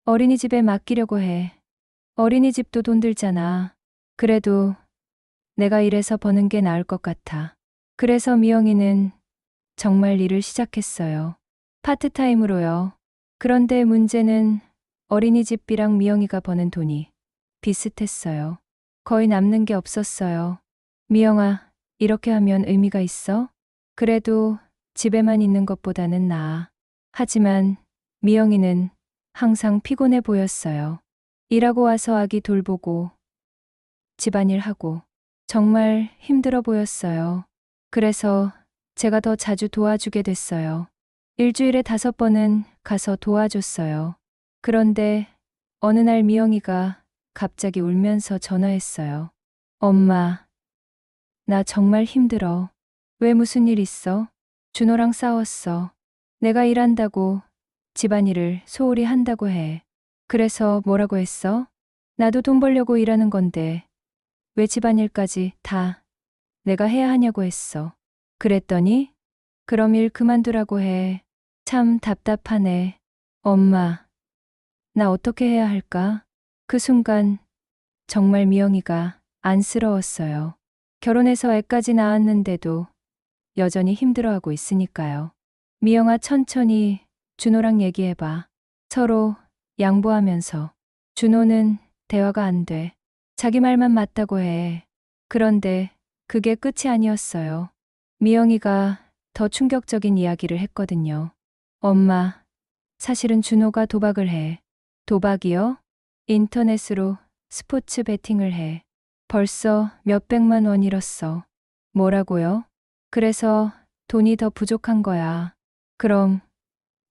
A: 어린이집에 맡기려고 해. 어린이집도 돈 들잖아. 그래도 내가 일해서 버는 게 나을 것 같아. 그래서 미영이는 정말 일을 시작했어요. 파트타임으로요. 그런데 문제는 어린이집비랑 미영이가 버는 돈이 비슷했어요. 거의 남는 게 없었어요. 미영아, 이렇게 하면 의미가 있어? 그래도 집에만 있는 것보다는 나아. 하지만 미영이는 항상 피곤해 보였어요. 일하고 와서 아기 돌보고 집안일 하고 정말 힘들어 보였어요. 그래서 제가 더 자주 도와주게 됐어요. 일주일에 5번은 가서 도와줬어요. 그런데 어느 날 미영이가 갑자기 울면서 전화했어요. 엄마, 나 정말 힘들어. 왜 무슨 일 있어? 준호랑 싸웠어. 내가 일한다고 집안일을 소홀히 한다고 해. 그래서 뭐라고 했어? 나도 돈 벌려고 일하는 건데 왜 집안일까지 다 내가 해야 하냐고 했어. 그랬더니 그럼 일 그만두라고 해. 참 답답하네. 엄마, 나 어떻게 해야 할까? 그 순간 정말 미영이가 안쓰러웠어요. 결혼해서 애까지 낳았는데도 여전히 힘들어하고 있으니까요. 미영아, 천천히 준호랑 얘기해봐. 서로 양보하면서. 준호는 대화가 안 돼. 자기 말만 맞다고 해. 그런데 그게 끝이 아니었어요. 미영이가 더 충격적인 이야기를 했거든요. 엄마, 사실은 준호가 도박을 해. 도박이요? 인터넷으로 스포츠 베팅을 해. 벌써 몇백만 원 잃었어. 뭐라고요? 그래서 돈이 더 부족한 거야. 그럼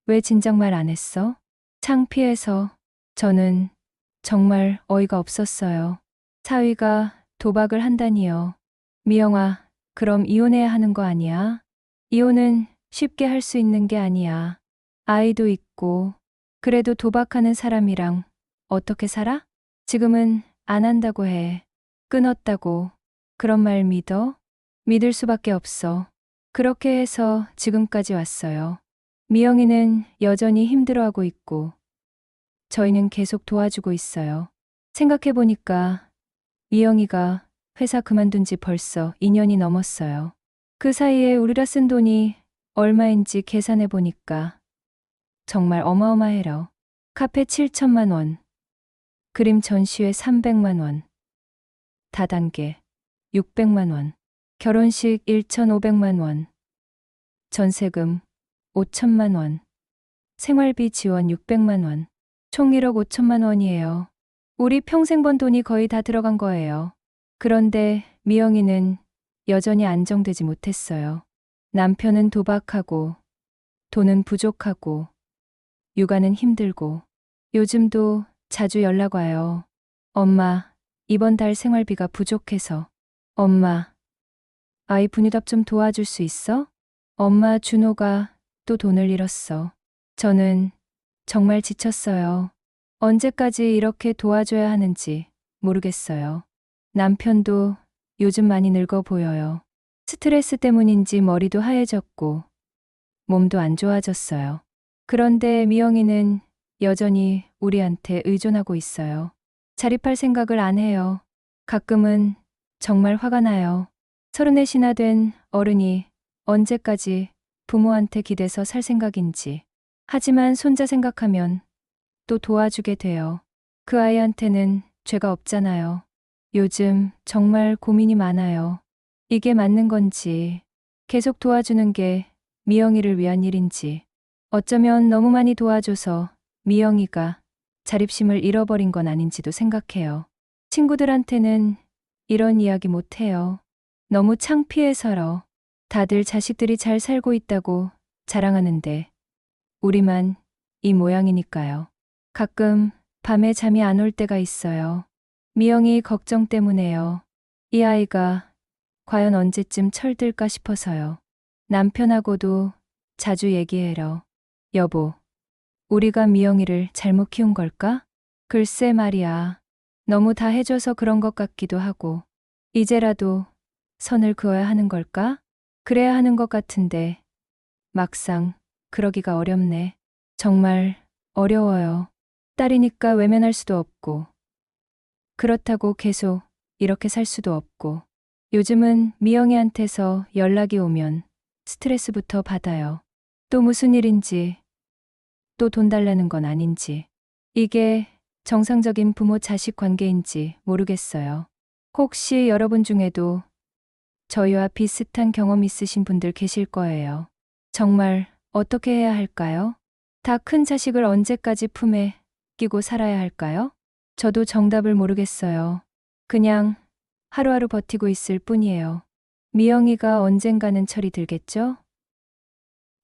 A: 왜 진작 말 안 했어? 창피해서. 저는 정말 어이가 없었어요. 사위가 도박을 한다니요. 미영아, 그럼 이혼해야 하는 거 아니야? 이혼은 쉽게 할 수 있는 게 아니야. 아이도 있고. 그래도 도박하는 사람이랑 어떻게 살아? 지금은 안 한다고 해. 끊었다고. 그런 말 믿어? 믿을 수밖에 없어. 그렇게 해서 지금까지 왔어요. 미영이는 여전히 힘들어하고 있고, 저희는 계속 도와주고 있어요. 생각해보니까 미영이가 회사 그만둔 지 벌써 2년이 넘었어요. 그 사이에 우리가 쓴 돈이 얼마인지 계산해보니까 정말 어마어마해요. 카페 7천만 원, 그림 전시회 300만 원, 다단계 600만 원, 결혼식 1,500만 원, 전세금 5천만 원, 생활비 지원 600만 원, 총 1억 5천만 원이에요. 우리 평생 번 돈이 거의 다 들어간 거예요. 그런데 미영이는 여전히 안정되지 못했어요. 남편은 도박하고, 돈은 부족하고, 육아는 힘들고, 요즘도 자주 연락 와요. 엄마, 이번 달 생활비가 부족해서. 엄마, 아이 분유답 좀 도와줄 수 있어? 엄마, 준호가 또 돈을 잃었어. 저는 정말 지쳤어요. 언제까지 이렇게 도와줘야 하는지 모르겠어요. 남편도 요즘 많이 늙어 보여요. 스트레스 때문인지 머리도 하얘졌고 몸도 안 좋아졌어요. 그런데 미영이는 여전히 우리한테 의존하고 있어요. 자립할 생각을 안 해요. 가끔은 정말 화가 나요. 34이나 된 어른이 언제까지 부모한테 기대서 살 생각인지. 하지만 손자 생각하면 또 도와주게 돼요. 그 아이한테는 죄가 없잖아요. 요즘 정말 고민이 많아요. 이게 맞는 건지, 계속 도와주는 게 미영이를 위한 일인지, 어쩌면 너무 많이 도와줘서 미영이가 자립심을 잃어버린 건 아닌지도 생각해요. 친구들한테는 이런 이야기 못해요. 너무 창피해서요. 다들 자식들이 잘 살고 있다고 자랑하는데 우리만 이 모양이니까요. 가끔 밤에 잠이 안 올 때가 있어요. 미영이 걱정 때문에요. 이 아이가 과연 언제쯤 철들까 싶어서요. 남편하고도 자주 얘기해요. 여보, 우리가 미영이를 잘못 키운 걸까? 글쎄 말이야. 너무 다 해줘서 그런 것 같기도 하고, 이제라도 선을 그어야 하는 걸까? 그래야 하는 것 같은데, 막상 그러기가 어렵네. 정말 어려워요. 딸이니까 외면할 수도 없고, 그렇다고 계속 이렇게 살 수도 없고, 요즘은 미영이한테서 연락이 오면 스트레스부터 받아요. 또 무슨 일인지, 또 돈 달라는 건 아닌지, 이게 정상적인 부모 자식 관계인지 모르겠어요. 혹시 여러분 중에도 저희와 비슷한 경험 있으신 분들 계실 거예요. 정말 어떻게 해야 할까요? 다 큰 자식을 언제까지 품에 끼고 살아야 할까요? 저도 정답을 모르겠어요. 그냥 하루하루 버티고 있을 뿐이에요. 미영이가 언젠가는 철이 들겠죠?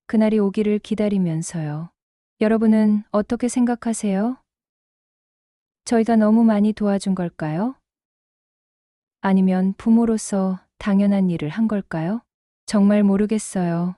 A: 그날이 오기를 기다리면서요. 여러분은 어떻게 생각하세요? 저희가 너무 많이 도와준 걸까요? 아니면 부모로서 당연한 일을 한 걸까요? 정말 모르겠어요.